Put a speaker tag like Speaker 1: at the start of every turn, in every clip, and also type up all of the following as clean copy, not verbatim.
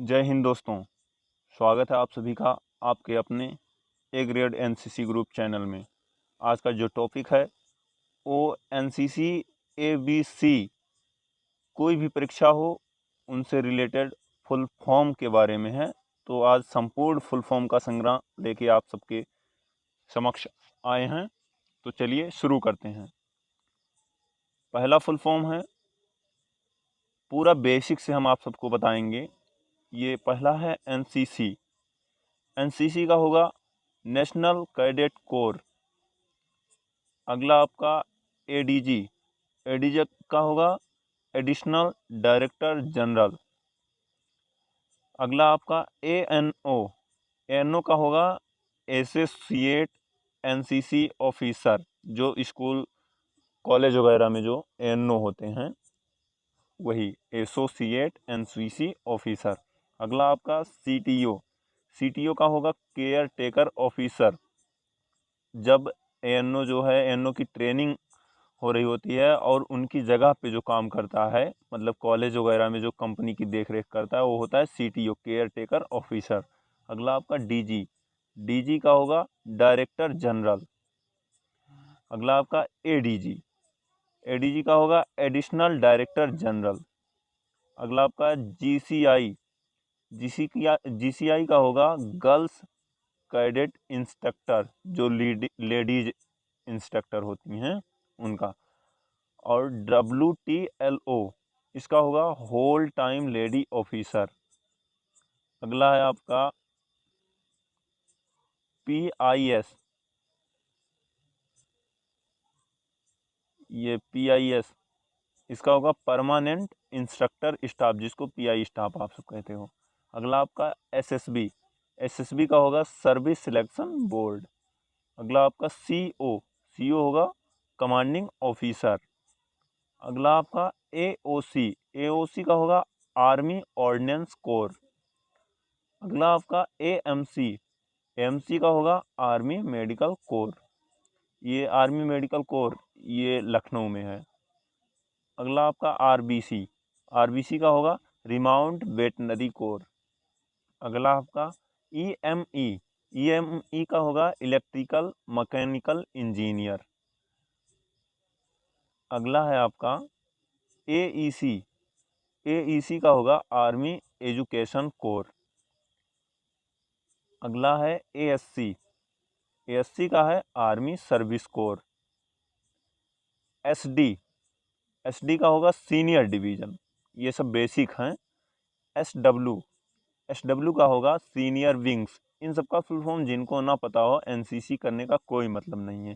Speaker 1: जय हिंद दोस्तों। स्वागत है आप सभी का आपके अपने A grade NCC group channel में। आज का जो टॉपिक है वो एनसीसी एबीसी कोई भी परीक्षा हो उनसे रिलेटेड फुल फॉर्म के बारे में है। तो आज संपूर्ण फुल फॉर्म का संग्रह लेके आप सबके समक्ष आए हैं। तो चलिए शुरू करते हैं। पहला फुल फॉर्म है, पूरा बेसिक से हम आप सबको बताएंगे। ये पहला है एनसीसी। एनसीसी का होगा नेशनल कैडेट कोर। अगला आपका एडीजी। एडीजी का होगा एडिशनल डायरेक्टर जनरल। अगला आपका एएनओ। एएनओ का होगा एसोसिएट एनसीसी ऑफिसर। जो स्कूल कॉलेज वगैरह में जो एएनओ होते हैं वही एसोसिएट एनसीसी ऑफिसर। अगला आपका सीटीओ। सीटीओ का होगा केयर टेकर ऑफिसर। जब एएनओ जो है एएनओ की ट्रेनिंग हो रही होती है और उनकी जगह पे जो काम करता है, मतलब कॉलेज वगैरह में जो कंपनी की देख रेख करता है, वो होता है सीटीओ केयर टेकर ऑफिसर। अगला आपका डीजी। डीजी का होगा डायरेक्टर जनरल। अगला आपका एडीजी। एडीजी का होगा एडिशनल डायरेक्टर जनरल। अगला आपका जीसीआई। जीसीआई का होगा गर्ल्स कैडेट इंस्ट्रक्टर, जो लेडीज इंस्ट्रक्टर होती हैं उनका। और WTLO इसका होगा होल टाइम लेडी ऑफिसर। अगला है आपका PIS। ये PIS इसका होगा परमानेंट इंस्ट्रक्टर स्टाफ, जिसको PI स्टाफ आप सब कहते हो। अगला आपका SSB। SSB का होगा सर्विस सिलेक्शन बोर्ड। अगला आपका CO। CO होगा कमांडिंग ऑफिसर। अगला आपका AOC। AOC का होगा आर्मी ऑर्डिनेंस कोर। अगला आपका AMC। AMC का होगा आर्मी मेडिकल कोर। ये आर्मी मेडिकल कोर ये लखनऊ में है। अगला आपका RBC। RBC का होगा रिमाउंट वेटनरी कोर। अगला आपका EME। EME का होगा इलेक्ट्रिकल मैकेनिकल इंजीनियर। अगला है आपका AEC। AEC का होगा आर्मी एजुकेशन कोर। अगला है ASC। ASC का है army service corps. SD। SD का होगा सीनियर डिवीज़न। ये सब बेसिक हैं। SW। SW का होगा सीनियर विंग्स। इन सब का फुल फॉर्म जिनको ना पता हो, NCC करने का कोई मतलब नहीं है।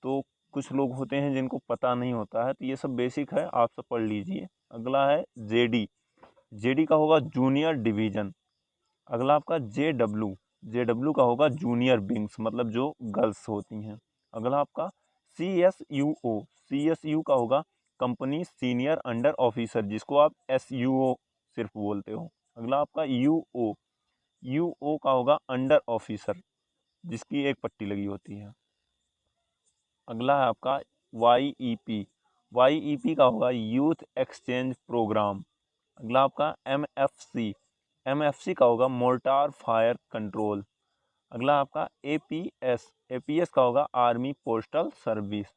Speaker 1: तो कुछ लोग होते हैं जिनको पता नहीं होता है, तो ये सब बेसिक है, आप सब पढ़ लीजिए। अगला है JD। JD का होगा जूनियर डिवीज़न। अगला आपका JW। JW का होगा जूनियर विंग्स, मतलब जो गर्ल्स होती हैं। अगला आपका CSUO। CSU का होगा कंपनी सीनियर अंडर ऑफिसर, जिसको आप SUO सिर्फ बोलते हो। अगला आपका UO। UO का होगा अंडर ऑफिसर, जिसकी एक पट्टी लगी होती है। अगला है आपका YEP। YEP का होगा यूथ एक्सचेंज प्रोग्राम। अगला आपका MFC। MFC का होगा मोर्टार फायर कंट्रोल। अगला आपका APS। APS का होगा आर्मी पोस्टल सर्विस।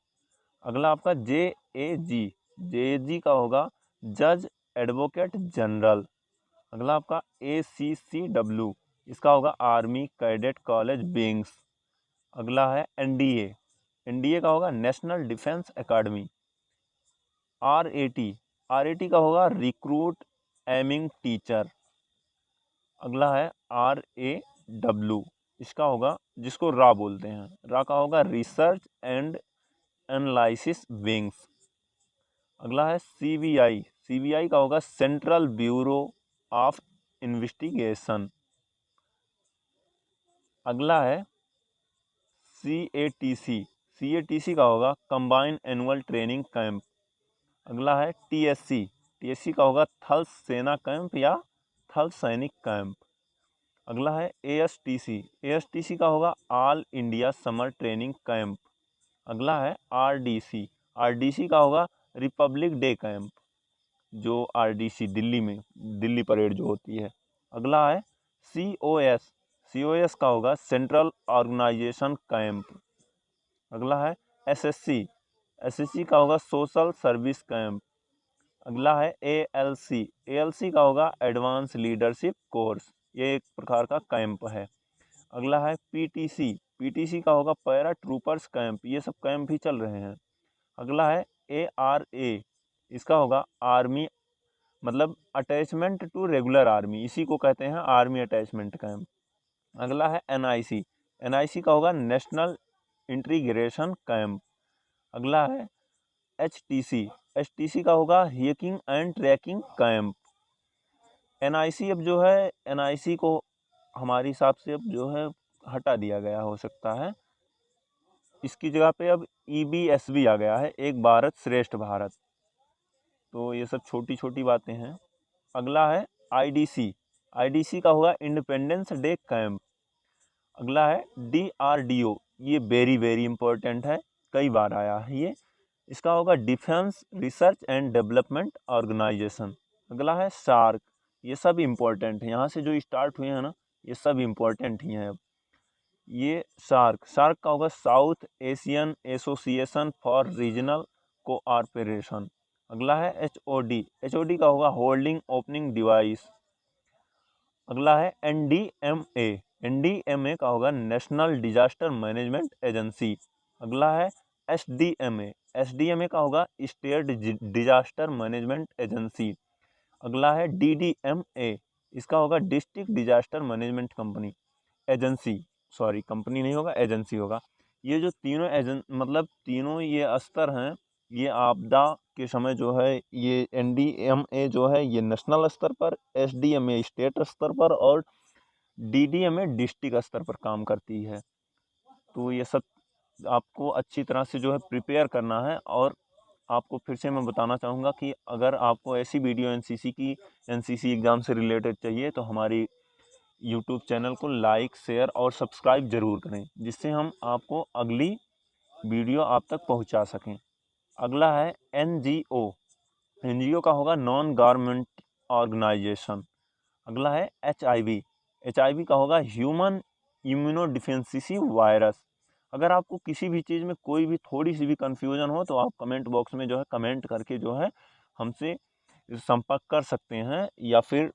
Speaker 1: अगला आपका JAG। JAG का होगा जज एडवोकेट जनरल। अगला आपका ACCW। इसका होगा आर्मी कैडेट कॉलेज विंग्स। अगला है NDA। NDA का होगा national defence academy. RAT। RAT का होगा रिक्रूट एमिंग टीचर। अगला है RAW। इसका होगा, जिसको रा बोलते हैं, रा का होगा रिसर्च एंड एनालिसिस विंग्स। अगला है CBI। CBI का होगा सेंट्रल ब्यूरो ऑफ इन्वेस्टिगेशन। अगला है CATC। CATC का होगा कंबाइंड एनुअल ट्रेनिंग कैंप। अगला है TSC। TSC का होगा थल सेना कैंप या थल सैनिक कैंप। अगला है ASTC। ASTC का होगा all India summer training camp. अगला है RDC। RDC का होगा रिपब्लिक डे कैंप, जो RDC दिल्ली में, दिल्ली परेड जो होती है। अगला है COS, COS का होगा सेंट्रल ऑर्गेनाइजेशन कैंप। अगला है SSC, SSC का होगा सोशल सर्विस कैंप। अगला है ALC, ALC का होगा एडवांस लीडरशिप कोर्स, ये एक प्रकार का कैंप है। अगला है PTC, PTC का होगा पैरा ट्रूपर्स कैंप, ये सब कैंप भी चल रहे हैं। अगला है ARA, इसका होगा आर्मी मतलब अटैचमेंट टू रेगुलर आर्मी, इसी को कहते हैं आर्मी अटैचमेंट कैंप। अगला है NIC, NIC का होगा नेशनल इंटीग्रेशन कैंप। अगला है HTC, HTC का होगा hacking and tracking camp. NIC अब जो है NIC को हमारे हिसाब से अब जो है हटा दिया गया हो सकता है, इसकी जगह पे अब EBSB आ गया है, एक भारत श्रेष्ठ भारत। तो ये सब छोटी छोटी बातें हैं। अगला है IDC, IDC का होगा इंडिपेंडेंस डे कैंप। अगला है DRDO, ये वेरी वेरी इंपॉर्टेंट है, कई बार आया है ये, इसका होगा defence research and development organisation. अगला है सार्क, ये सब इम्पोर्टेंट है, यहाँ से जो स्टार्ट हुए हैं ना ये सब इम्पोर्टेंट ही हैं। अब ये सार्क का होगा south Asian association for regional cooperation. अगला है HOD का होगा होल्डिंग ओपनिंग डिवाइस। अगला है NDMA का होगा नेशनल डिजास्टर मैनेजमेंट एजेंसी। अगला है SDMA का होगा स्टेट डिजास्टर मैनेजमेंट एजेंसी। अगला है DDMA, इसका होगा district disaster management company agency, sorry company नहीं होगा एजेंसी होगा। ये जो तीनों मतलब तीनों ये स्तर हैं, ये आपदा के समय जो है ये NDMA जो है ये नेशनल स्तर पर, SDMA स्टेट स्तर पर और DDMA डिस्ट्रिक्ट स्तर पर काम करती है। तो ये सब आपको अच्छी तरह से जो है प्रिपेयर करना है। और आपको फिर से मैं बताना चाहूँगा कि अगर आपको ऐसी वीडियो NCC एग्ज़ाम से रिलेटेड चाहिए तो हमारी यूट्यूब चैनल को लाइक शेयर और सब्सक्राइब ज़रूर करें, जिससे हम आपको अगली वीडियो आप तक पहुंचा सकें। अगला है NGO का होगा नॉन गवर्नमेंट ऑर्गेनाइजेशन। अगला है HIV का होगा ह्यूमन इम्यूनोडिफिशियेंसी वायरस। अगर आपको किसी भी चीज़ में कोई भी थोड़ी सी भी कन्फ्यूजन हो तो आप कमेंट बॉक्स में जो है कमेंट करके जो है हमसे संपर्क कर सकते हैं, या फिर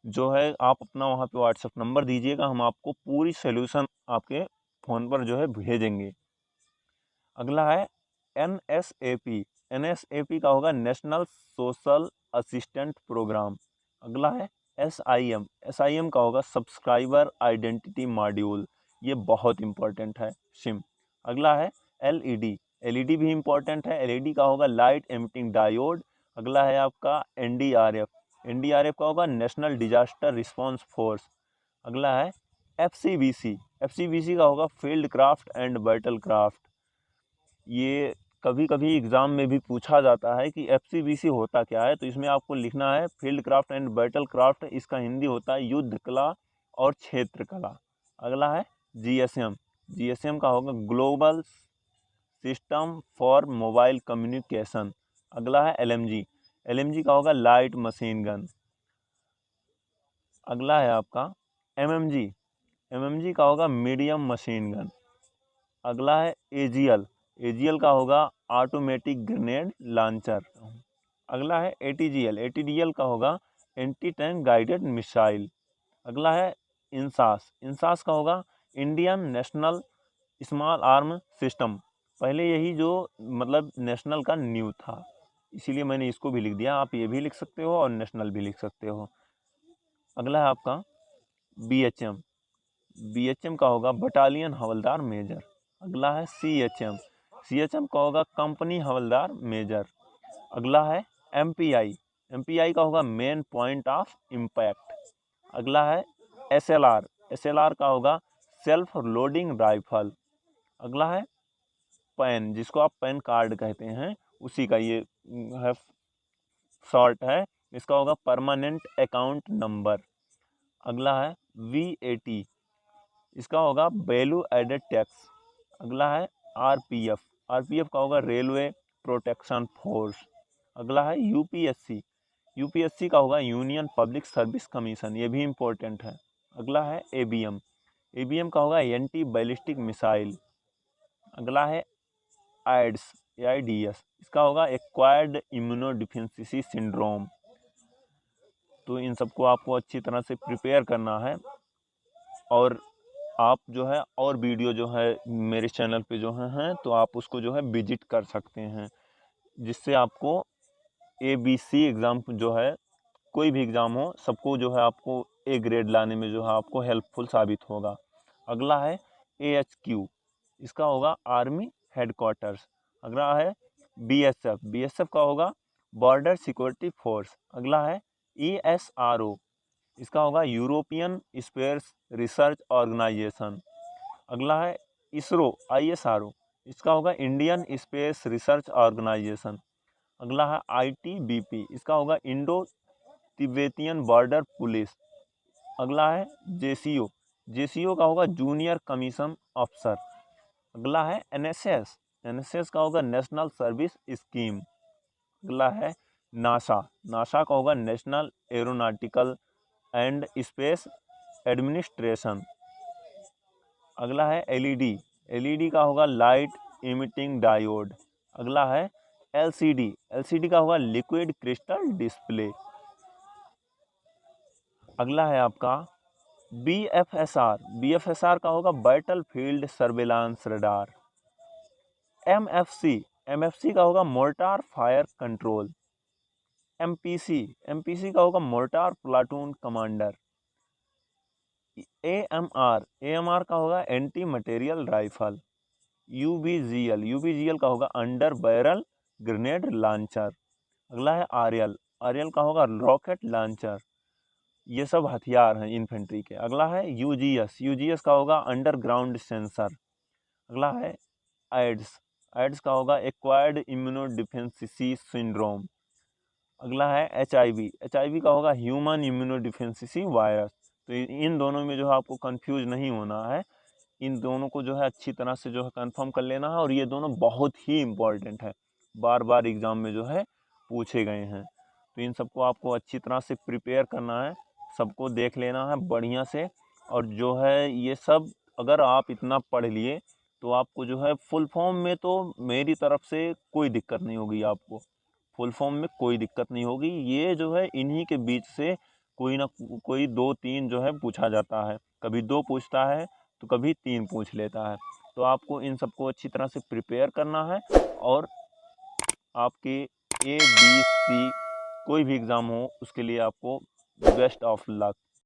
Speaker 1: जो है आप अपना वहाँ पे व्हाट्सएप नंबर दीजिएगा, हम आपको पूरी सोल्यूशन आपके फ़ोन पर जो है भेजेंगे। अगला है NSAP का होगा नेशनल सोशल असिस्टेंट प्रोग्राम। अगला है SIM का होगा सब्सक्राइबर आइडेंटिटी मॉड्यूल, ये बहुत इंपॉर्टेंट है सिम। अगला है LED भी इंपॉर्टेंट है, LED का होगा लाइट एमिटिंग डायोड। अगला है आपका NDRF का होगा नेशनल डिजास्टर रिस्पॉन्स फोर्स। अगला है FCBC का होगा field craft and battle craft. ये कभी कभी एग्ज़ाम में भी पूछा जाता है कि FCBC होता क्या है, तो इसमें आपको लिखना है field craft and battle craft, इसका हिंदी होता है युद्ध कला और क्षेत्र कला। अगला है GSM का होगा global system for mobile communication. अगला है LMG का होगा लाइट मशीन गन। अगला है आपका MMG का होगा मीडियम मशीन गन। अगला है AGL का होगा ऑटोमेटिक ग्रेनेड लॉन्चर। अगला है ATGL का होगा एंटी टैंक गाइडेड मिसाइल। अगला है इंसास का होगा Indian national small arm system. पहले यही जो मतलब नेशनल का न्यू था, इसीलिए मैंने इसको भी लिख दिया, आप ये भी लिख सकते हो और नेशनल भी लिख सकते हो। अगला है आपका BHM का होगा बटालियन हवलदार मेजर। अगला है CHM का होगा कंपनी हवलदार मेजर। अगला है MPI का होगा मेन पॉइंट ऑफ इम्पैक्ट। अगला है SLR का होगा सेल्फ लोडिंग राइफल। अगला है पैन, जिसको आप पैन कार्ड कहते हैं, उसी का ये है शॉर्ट है, इसका होगा परमानेंट अकाउंट नंबर। अगला है VAT, इसका होगा वैल्यू एडेड टैक्स। अगला है RPF का होगा रेलवे प्रोटेक्शन फोर्स। अगला है UPSC यूपीएससी का होगा यूनियन पब्लिक सर्विस कमीशन, ये भी इम्पोर्टेंट है। अगला है एबीएम, एबीएम का होगा एंटी बैलिस्टिक मिसाइल। अगला है आइड्स, एआईडीएस, इसका होगा एक्वायर्ड इम्यूनोडिफिशियंसी सिंड्रोम। तो इन सबको आपको अच्छी तरह से प्रिपेयर करना है। और आप जो है और वीडियो जो है मेरे चैनल पे जो हैं तो आप उसको जो है विजिट कर सकते हैं, जिससे आपको ABC एग्ज़ाम जो है, कोई भी एग्ज़ाम हो, सबको जो है आपको A ग्रेड लाने में जो है आपको हेल्पफुल साबित होगा। अगला है AHQ, इसका होगा आर्मी हेडक्वार्टर्स। अगला है BSF, BSF का होगा बॉर्डर सिक्योरिटी फोर्स। अगला है ESRO, इसका होगा यूरोपियन स्पेस रिसर्च ऑर्गेनाइजेशन। अगला है ISRO, ISRO, इसका होगा इंडियन स्पेस रिसर्च ऑर्गेनाइजेशन। अगला है ITBP, इसका होगा इंडो तिब्बतियन बॉर्डर पुलिस। अगला है JCO, JCO का होगा जूनियर कमीशन ऑफिसर। अगला है NSS, NSS का होगा नेशनल सर्विस स्कीम। अगला है नासा, नासा का होगा national aeronautical and space administration. अगला है LED, LED का होगा लाइट इमिटिंग डायोड। अगला है LCD, LCD का होगा लिक्विड क्रिस्टल डिस्प्ले। अगला है आपका BFSR, BFSR का होगा battle field surveillance radar. MFC, MFC का होगा mortar fire control. MPC, MPC का होगा mortar platoon commander. AMR, AMR का होगा anti material rifle. UBGL, UBGL का होगा अंडर बैरल ग्रेनेड लॉन्चर। अगला है RL, RL का होगा रॉकेट लॉन्चर। ये सब हथियार हैं इन्फेंट्री के। अगला है UGS, UGS का होगा अंडरग्राउंड सेंसर। अगला है AIDS, AIDS का होगा एक्वायर्ड इम्यूनोडिफिशियंसी सिंड्रोम। अगला है HIV, HIV का होगा ह्यूमन इम्यूनोडिफिशियंसी वायरस। तो इन दोनों में जो है आपको कंफ्यूज नहीं होना है, इन दोनों को जो है अच्छी तरह से जो है कंफर्म कर लेना है। और ये दोनों बहुत ही इम्पॉर्टेंट है, बार बार एग्ज़ाम में जो है पूछे गए हैं। तो इन सबको आपको अच्छी तरह से प्रिपेयर करना है, सबको देख लेना है बढ़िया से। और जो है ये सब अगर आप इतना पढ़ लिए तो आपको जो है फुल फॉर्म में तो मेरी तरफ से कोई दिक्कत नहीं होगी, आपको फुल फॉर्म में कोई दिक्कत नहीं होगी। ये जो है इन्हीं के बीच से कोई ना कोई 2-3 जो है पूछा जाता है, कभी 2 पूछता है तो कभी 3 पूछ लेता है। तो आपको इन सबको अच्छी तरह से प्रिपेयर करना है। और आपके ABC कोई भी एग्ज़ाम हो उसके लिए आपको बेस्ट ऑफ लक।